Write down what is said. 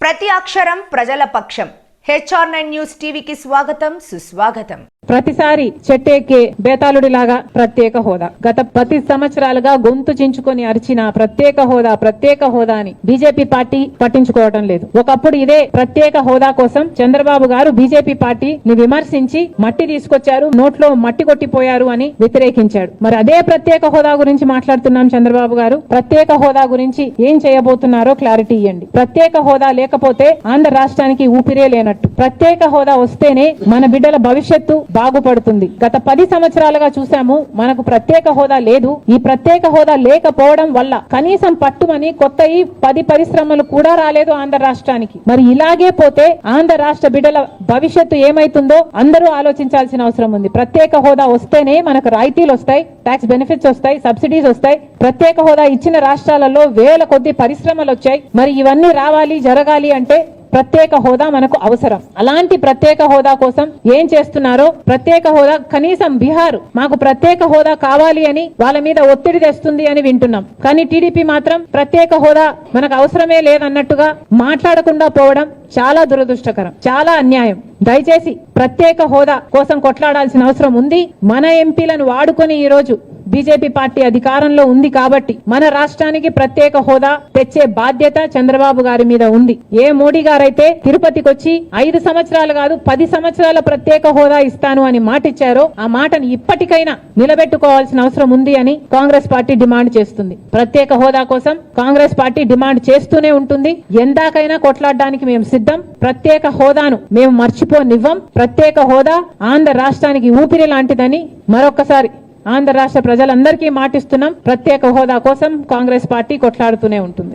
ప్రతి అక్షరం ప్రజల పక్షం. HR9 న్యూస్ టీవీకి స్వాగతం, సుస్వాగతం. ప్రతిసారి చెట్టెక్కే బేతాళుడిలాగా ప్రత్యేక హోదా, గత 10 సంవత్సరాలుగా గొంతు చించుకొని అరిచిన ప్రత్యేక హోదా అని బీజేపీ పార్టీ పట్టించుకోవటం లేదు. ఒకప్పుడు ఇదే ప్రత్యేక హోదా కోసం చంద్రబాబు గారు బీజేపీ పార్టీని విమర్శించి మట్టి తీసుకొచ్చారు, నోట్లో మట్టి కొట్టిపోయారు అని వ్యతిరేకించాడు. మరి అదే ప్రత్యేక హోదా గురించి మాట్లాడుతున్నాం. చంద్రబాబు గారు ప్రత్యేక హోదా గురించి ఏం చేయబోతున్నారో క్లారిటీ ఇవ్వండి. ప్రత్యేక హోదా లేకపోతే ఆంధ్ర రాష్ట్రానికి ఊపిరే లేనట్టు. ప్రత్యేక హోదా వస్తేనే మన బిడ్డల భవిష్యత్తు బాగుపడుతుంది. గత 10 సంవత్సరాలుగా చూసాము, మనకు ప్రత్యేక హోదా లేదు. ఈ ప్రత్యేక హోదా లేకపోవడం వల్ల కనీసం పట్టుమని కొత్త 10 పరిశ్రమలు కూడా రాలేదు ఆంధ్ర రాష్ట్రానికి. మరి ఇలాగే పోతే ఆంధ్ర రాష్ట్ర బిడ్డల భవిష్యత్తు ఏమైతుందో అందరూ ఆలోచించాల్సిన అవసరం ఉంది. ప్రత్యేక హోదా వస్తేనే మనకు రాయితీలు వస్తాయి, ట్యాక్స్ బెనిఫిట్స్ వస్తాయి, సబ్సిడీస్ వస్తాయి. ప్రత్యేక హోదా ఇచ్చిన రాష్ట్రాలలో వేల కొద్ది పరిశ్రమలు వచ్చాయి. మరి ఇవన్నీ రావాలి, జరగాలి అంటే ప్రత్యేక హోదా మనకు అవసరం. అలాంటి ప్రత్యేక హోదా కోసం ఏం చేస్తున్నారో, ప్రత్యేక హోదా కనీసం బీహార్ మాకు ప్రత్యేక హోదా కావాలి అని వాళ్ళ మీద ఒత్తిడి తెస్తుంది అని వింటున్నాం. కానీ టీడీపీ మాత్రం ప్రత్యేక హోదా మనకు అవసరమే లేదన్నట్టుగా మాట్లాడకుండా పోవడం చాలా దురదృష్టకరం, చాలా అన్యాయం. దయచేసి ప్రత్యేక హోదా కోసం కొట్లాడాల్సిన అవసరం ఉంది. మన ఎంపీలను వాడుకొని ఈ రోజు బీజేపీ పార్టీ అధికారంలో ఉంది కాబట్టి మన రాష్ట్రానికి ప్రత్యేక హోదా తెచ్చే బాధ్యత చంద్రబాబు గారి మీద ఉంది. ఏ మోడీ గారైతే తిరుపతికి వచ్చి 5 సంవత్సరాలు కాదు 10 సంవత్సరాల ప్రత్యేక హోదా ఇస్తాను అని మాట ఇచ్చారో ఆ మాటను ఇప్పటికైనా నిలబెట్టుకోవాల్సిన అవసరం ఉంది అని కాంగ్రెస్ పార్టీ డిమాండ్ చేస్తుంది. ప్రత్యేక హోదా కోసం కాంగ్రెస్ పార్టీ డిమాండ్ చేస్తూనే ఉంటుంది. ఎందాకైనా కొట్లాడడానికి మేము సిద్ధం. ప్రత్యేక హోదాను మేము మర్చిపోనివ్వం. ప్రత్యేక హోదా ఆంధ్ర రాష్ట్రానికి ఊపిరి లాంటిదని మరొకసారి ఆంధ్ర రాష్ట్ర ప్రజలందరికీ మాటిస్తున్నాం. ప్రత్యేక హోదా కోసం కాంగ్రెస్ పార్టీ కొట్లాడుతూనే ఉంటుంది.